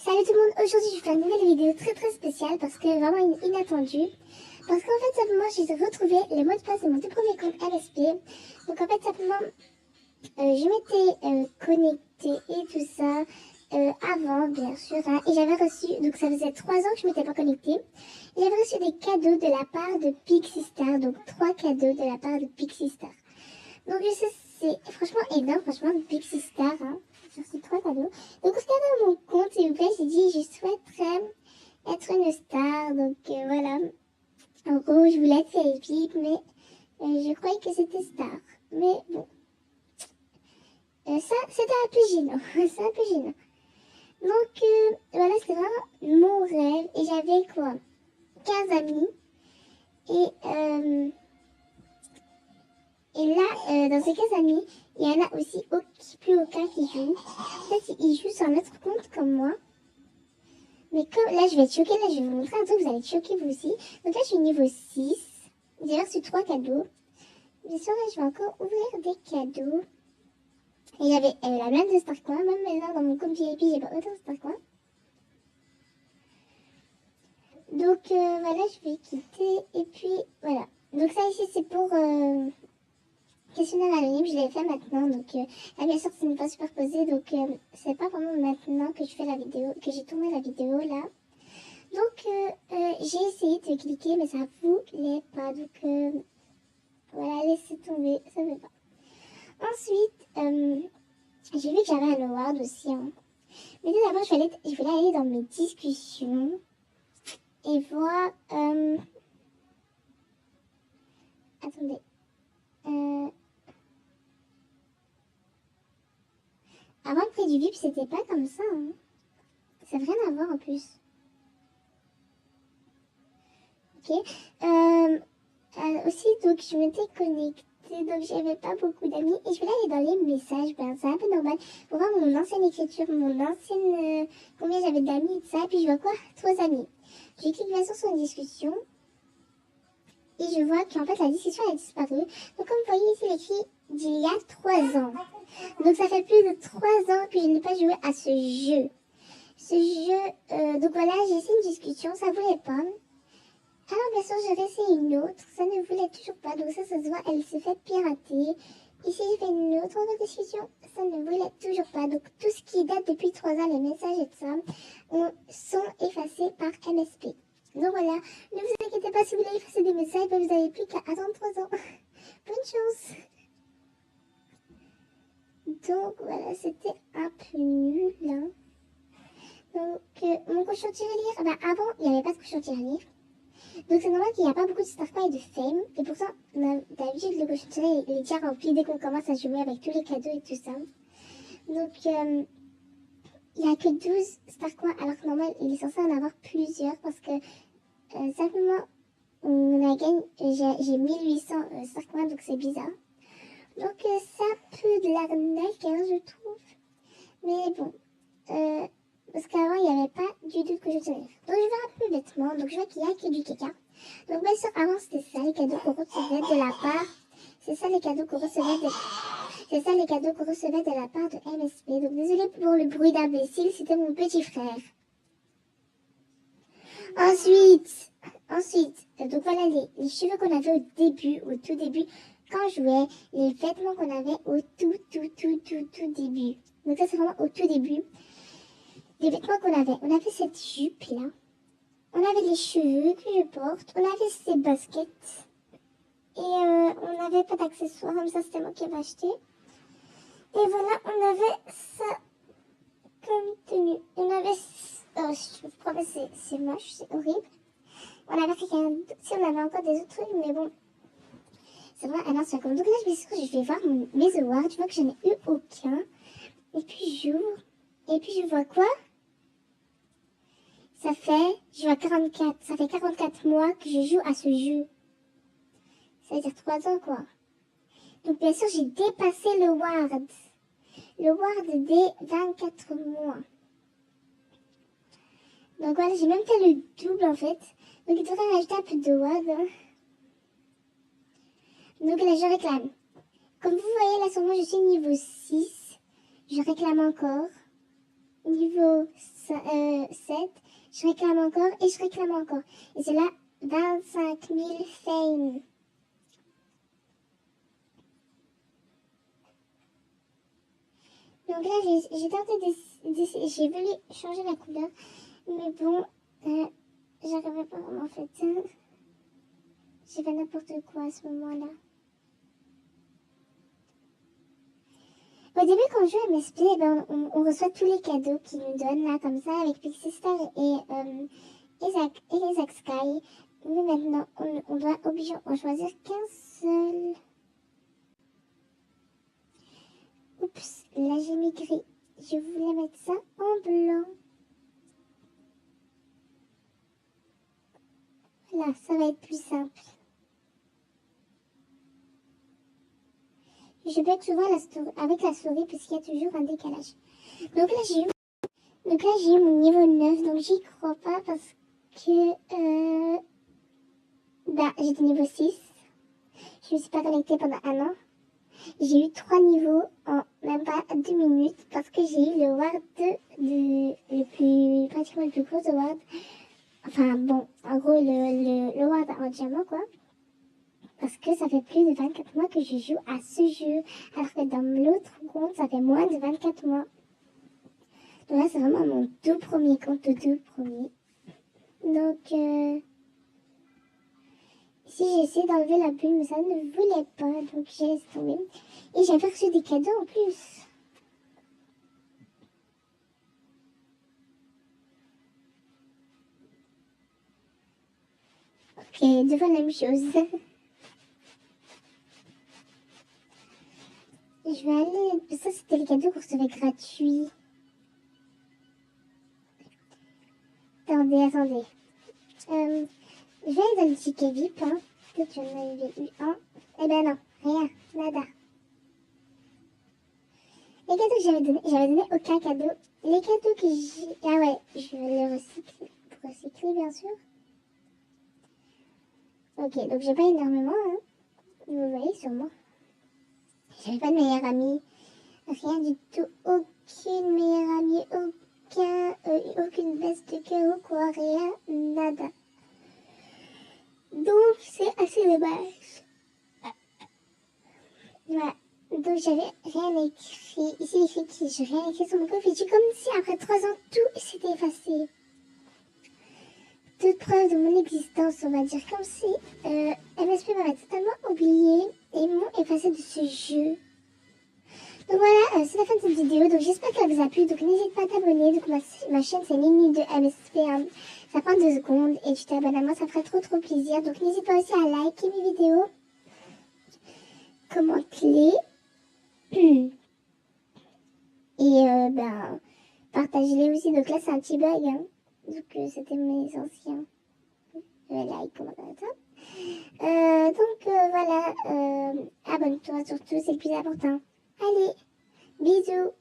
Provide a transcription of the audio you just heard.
Salut tout le monde, aujourd'hui je vais faire une nouvelle vidéo très spéciale parce que vraiment inattendue. Parce qu'en fait simplement j'ai retrouvé les mots de passe de mon tout premier compte MSP. Donc en fait simplement je m'étais connectée et tout ça avant bien sûr hein, et j'avais reçu, donc ça faisait 3 ans que je m'étais pas connectée. Et j'avais reçu des cadeaux de la part de Pixie Star, donc 3 cadeaux de la part de Pixie Star. Donc je sais c'est franchement énorme, franchement Pixie Star hein. J'ai reçu 3 cadeaux. Donc regardez mon compte s'il vous plaît, j'ai dit je souhaiterais être une star. Donc voilà. En gros je voulais être Philippe mais je croyais que c'était star. Mais bon. Ça c'était un peu gênant. C'est un peu gênant. Donc voilà, c'était vraiment mon rêve. Et j'avais quoi 15 amis. Et là, dans ces 15 amis, il y en a aussi plus aucun qui joue. Peut-être qu'ils jouent sur un autre compte comme moi. Mais comme là, je vais être choquée. Là, je vais vous montrer un truc, vous allez être choqués vous aussi. Donc là, je suis niveau 6. J'ai reçu 3 cadeaux. Bien sûr, là, je vais encore ouvrir des cadeaux. Et j'avais la blinde de Starcoin. Même maintenant, dans mon compte VIP, j'ai pas autant de Starcoin. Donc voilà, je vais quitter. Et puis, voilà. Donc ça ici, c'est pour... questionnaire anonyme, je l'ai fait maintenant, donc là bien sûr ce n'est pas superposé, donc c'est pas vraiment maintenant que je fais la vidéo, que j'ai tourné la vidéo là. Donc j'ai essayé de cliquer mais ça voulait pas, donc voilà, laissez tomber, ça ne veut pas. Ensuite, j'ai vu que j'avais un award aussi, hein. Mais tout d'abord je voulais aller dans mes discussions et voir, attendez, avant le prix du VIP c'était pas comme ça, hein. Ça n'a rien à voir en plus. Ok. Aussi, donc, je m'étais connectée, donc j'avais pas beaucoup d'amis. Et je voulais aller dans les messages, ben, c'est un peu normal. Pour voir mon ancienne écriture, mon ancienne... combien j'avais d'amis et tout ça. Et puis je vois quoi 3 amis. Je clique bien sûr sur une discussion. Et je vois qu'en fait, la discussion a disparu. Donc, comme vous voyez ici, il est écrit d'il y a 3 ans. Donc, ça fait plus de 3 ans que je n'ai pas joué à ce jeu. Ce jeu... donc voilà, j'ai essayé une discussion, ça voulait pas. Alors bien sûr, j'ai réessayé une autre, ça ne voulait toujours pas, donc ça se voit, elle s'est fait pirater. Ici, j'ai fait une autre discussion, ça ne voulait toujours pas. Donc tout ce qui date depuis 3 ans, les messages et tout ça, sont effacés par MSP. Donc voilà, ne vous inquiétez pas si vous voulez effacer des messages, vous n'avez plus qu'à attendre 3 ans. Bonne chance. Donc voilà, c'était un peu nul là. Donc mon cochon tirelire, bah avant, il n'y avait pas de cochon tirelire. Donc c'est normal qu'il n'y a pas beaucoup de star power et de fame. Et pourtant, d'habitude, le cochon tiré, il est déjà rempli dès qu'on commence à jouer avec tous les cadeaux et tout ça. Donc il n'y a que 12 star coins, alors que normal, il est censé en avoir plusieurs parce que simplement, on a gagné, j'ai 1800 star coins, donc c'est bizarre. Donc c'est un peu de l'arnaque, hein, je trouve. Mais bon, parce qu'avant, il n'y avait pas du tout de cochon tiré. Donc je vais un peu bêtement, donc je vois qu'il y a que du caca. Donc bien sûr, avant c'était ça les cadeaux qu'on recevait de la part. C'est ça les cadeaux qu'on recevait de... C'est ça les cadeaux qu'on recevait de la part de MSP. Donc désolé pour le bruit d'imbécile, c'était mon petit frère. Ensuite, donc voilà les cheveux qu'on avait au tout début, quand je jouais, les vêtements qu'on avait au tout début. Donc ça c'est vraiment au tout début. Les vêtements qu'on avait. On avait cette jupe là. On avait les cheveux que je porte. On avait ces baskets. Et on n'avait pas d'accessoires, comme ça c'était moi qui avais acheté. Et voilà, on avait ça comme tenue. On avait... Oh, je vous promets, c'est moche, c'est horrible. On avait rien... Si, on avait encore des autres trucs, mais bon. C'est vrai, un ancien compte. Donc là, je vais voir mes awards. Je vois que je n'ai eu aucun. Et puis j'ouvre. Et puis je vois quoi? Je vois 44. Ça fait 44 mois que je joue à ce jeu. Ça veut dire 3 ans, quoi. Donc bien sûr, j'ai dépassé le ward. Le ward des 24 mois. Donc voilà, j'ai même fait le double en fait. Donc il devrait rajouter un peu de ward. Hein. Donc là, je réclame. Comme vous voyez là sur moi, je suis niveau 6. Je réclame encore. Niveau 7, je réclame encore et je réclame encore. Et c'est là 25 000 fame. Donc là, j'ai tenté j'ai voulu changer la couleur, mais bon, j'arrivais pas vraiment en fait. J'ai fait n'importe quoi à ce moment-là. Au début, quand on joue à MSP, ben, on reçoit tous les cadeaux qu'ils nous donnent, là, comme ça, avec Pixie Star et Isaac Sky. Mais maintenant, on doit en choisir qu'un seul. Oups, là j'ai mis gris. Je voulais mettre ça en blanc. Là, ça va être plus simple. Je bug souvent avec la souris parce qu'il y a toujours un décalage. Donc là, j'ai eu mon niveau 9, donc j'y crois pas parce que j'étais niveau 6. Je me suis pas connectée pendant un an. J'ai eu 3 niveaux en même pas 2 minutes parce que j'ai eu le ward pratiquement le plus gros award. Enfin bon, en gros le ward en diamant quoi. Parce que ça fait plus de 24 mois que je joue à ce jeu. Alors que dans l'autre compte, ça fait moins de 24 mois. Donc là, c'est vraiment mon tout premier compte, tout premier. Donc, ici, j'ai essayé d'enlever la bulle, mais ça ne voulait pas. Donc, j'ai laissé tomber. Et j'avais reçu des cadeaux en plus. Ok, deux fois la même chose. Je vais aller... Ça, c'était les cadeaux qu'on recevait gratuits. Attendez. Je vais aller dans le ticket VIP. Hein. Peut-être que j'en avais eu un. Eh ben non, rien, nada. Les cadeaux que j'avais donné aucun cadeau. Les cadeaux que j'ai... Ah ouais, je vais les recycler bien sûr. Ok, donc j'ai pas énormément, hein. Vous voyez sûrement. J'avais pas de meilleure amie. Rien du tout. Aucune meilleure amie. Aucune baisse de cœur ou quoi. Rien. Nada. Donc c'est assez dommage. Voilà. Donc j'avais rien écrit. Ici écrit que j'ai rien écrit sur mon compte. Et comme si après 3 ans tout s'était effacé. Toute preuve de mon existence, on va dire, comme si MSP m'avait totalement oublié et m'ont effacé de ce jeu. Donc voilà, c'est la fin de cette vidéo, donc j'espère qu'elle vous a plu, donc n'hésite pas à t'abonner, donc ma chaîne c'est Mini de MSP, hein. Ça prend 2 secondes et tu t'abonnes à moi, ça ferait trop plaisir, donc n'hésite pas aussi à liker mes vidéos, commenter et partagez-les aussi, donc là c'est un petit bug, hein. Donc c'était mes anciens likes, commentaires, voilà, abonne-toi surtout, c'est le plus important. Allez, bisous!